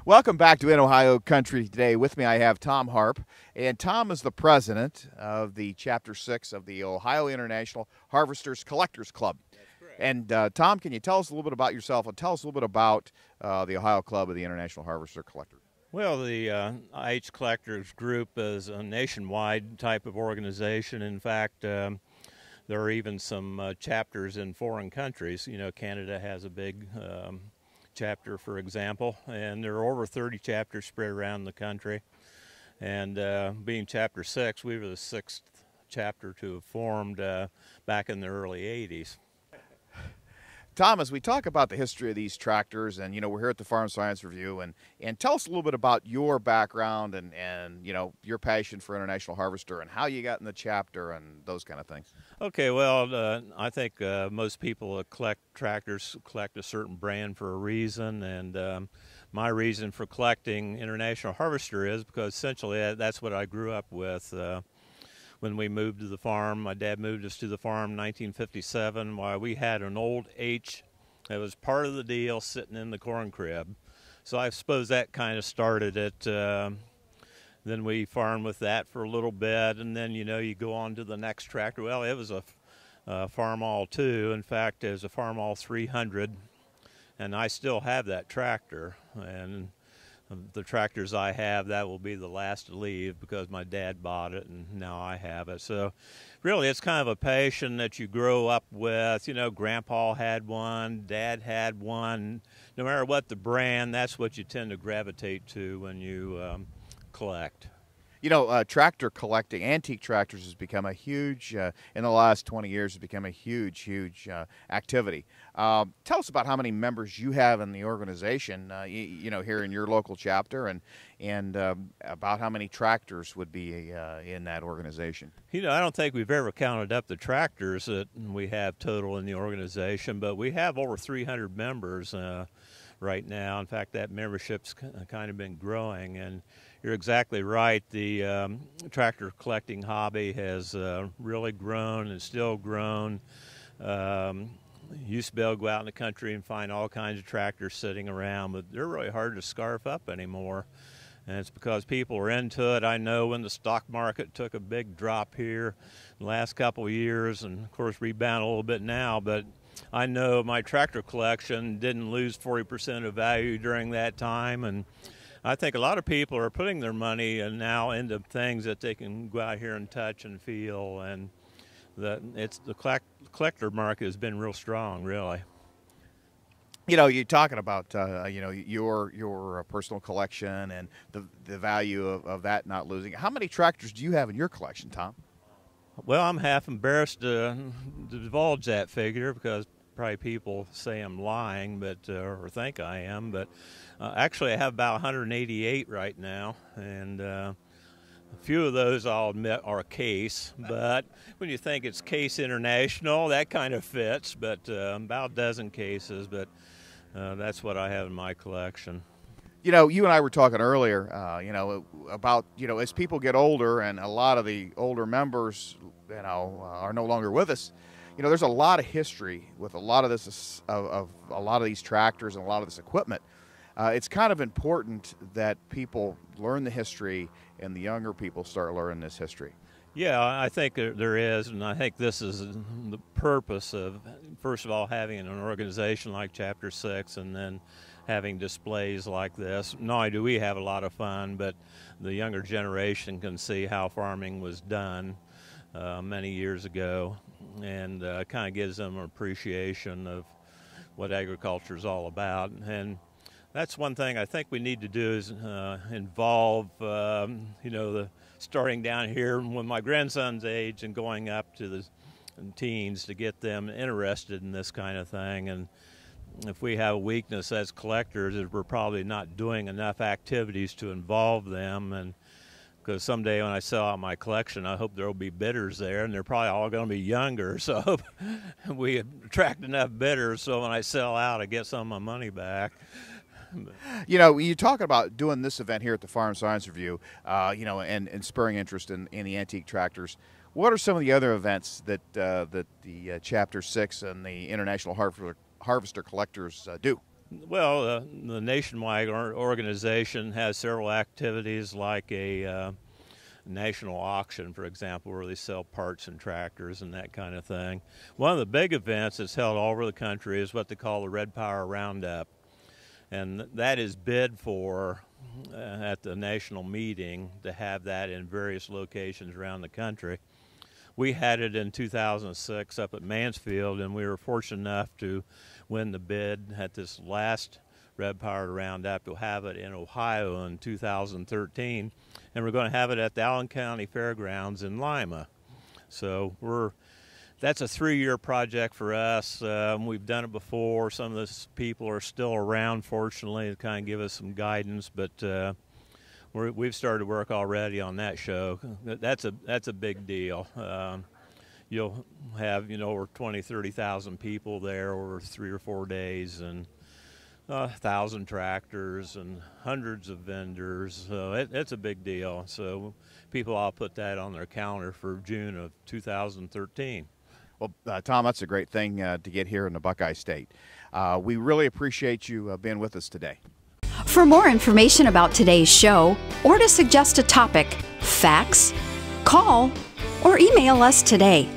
Welcome back to In Ohio Country Today. With me, I have Tom Harp, and Tom is the president of the Chapter 6 of the Ohio International Harvesters Collectors Club. That's correct. And Tom, can you tell us a little bit about yourself and tell us a little bit about the Ohio Club of the International Harvester Collector? Well, the IH Collectors Group is a nationwide type of organization. In fact, there are even some chapters in foreign countries. You know, Canada has a big chapter, for example, and there are over 30 chapters spread around the country. And being Chapter 6, we were the sixth chapter to have formed back in the early 80s. Tom, as we talk about the history of these tractors, and we're here at the Farm Science Review, and tell us a little bit about your background and your passion for International Harvester and how you got in the chapter and those kind of things. Okay, well, I think most people that collect tractors collect a certain brand for a reason, and my reason for collecting International Harvester is because essentially that's what I grew up with. When we moved to the farm, my dad moved us to the farm in 1957. While we had an old H that was part of the deal sitting in the corn crib. So I suppose that kind of started it. Then we farmed with that for a little bit, and then you go on to the next tractor. Well, it was a Farmall 2. In fact, it was a Farmall 300, and I still have that tractor. And the tractors I have, that will be the last to leave because my dad bought it and now I have it. So really it's kind of a passion that you grow up with. Grandpa had one, Dad had one. No matter what the brand, that's what you tend to gravitate to when you collect. Tractor collecting, antique tractors has become a huge, in the last 20 years, has become a huge activity. Tell us about how many members you have in the organization, here in your local chapter, and about how many tractors would be in that organization. I don't think we've ever counted up the tractors that we have total in the organization, but we have over 300 members right now. In fact, that membership's kind of been growing, and you're exactly right. The tractor collecting hobby has really grown and still grown. Used to be able to go out in the country and find all kinds of tractors sitting around, but they're really hard to scarf up anymore. And it's because people are into it. I know when the stock market took a big drop here the last couple of years, and of course rebound a little bit now, but I know my tractor collection didn't lose 40% of value during that time, and I think a lot of people are putting their money now into things that they can go out here and touch and feel, and the collector market has been real strong, really. You're talking about your personal collection and the value of that not losing. How many tractors do you have in your collection, Tom? Well, I'm half embarrassed to divulge that figure because probably people say I'm lying, but or think I am. But actually, I have about 188 right now, and a few of those, I'll admit, are Case. But when you think it's Case International, that kind of fits. But about a dozen cases. But that's what I have in my collection. You and I were talking earlier, about, as people get older and a lot of the older members, are no longer with us, there's a lot of history with a lot of this, of a lot of these tractors and a lot of this equipment. It's kind of important that people learn the history and the younger people start learning this history. Yeah, I think there is, and I think this is the purpose of, first of all, having an organization like Chapter 6 and then having displays like this. Not only do we have a lot of fun, but the younger generation can see how farming was done many years ago, and kind of gives them an appreciation of what agriculture is all about. And that's one thing I think we need to do is involve, the starting down here when my grandson's age and going up to the teens to get them interested in this kind of thing. And if we have a weakness as collectors, is we're probably not doing enough activities to involve them. And because someday when I sell out my collection, I hope there will be bidders there, and they're probably all going to be younger. So I hope we attract enough bidders so when I sell out, I get some of my money back. You talk about doing this event here at the Farm Science Review, and spurring interest in the antique tractors. What are some of the other events that the Chapter 6 and the International Harvester Collectors do? Well, the nationwide organization has several activities like a national auction, for example, where they sell parts and tractors and that kind of thing. One of the big events that's held all over the country is what they call the Red Power Roundup, and that is bid for at the national meeting to have that in various locations around the country. We had it in 2006 up at Mansfield, and we were fortunate enough to win the bid at this last Red Power Roundup to have it in Ohio in 2013, and we're going to have it at the Allen County Fairgrounds in Lima. So that's a 3-year project for us. We've done it before. Some of those people are still around, fortunately, to kind of give us some guidance, but we've started work already on that show. That's a big deal. You'll have over 20,000-30,000 people there over 3 or 4 days, and 1,000 tractors and hundreds of vendors. So it's a big deal. So people all put that on their calendar for June of 2013. Well, Tom, that's a great thing to get here in the Buckeye State. We really appreciate you being with us today. For more information about today's show, or to suggest a topic, fax, call, or email us today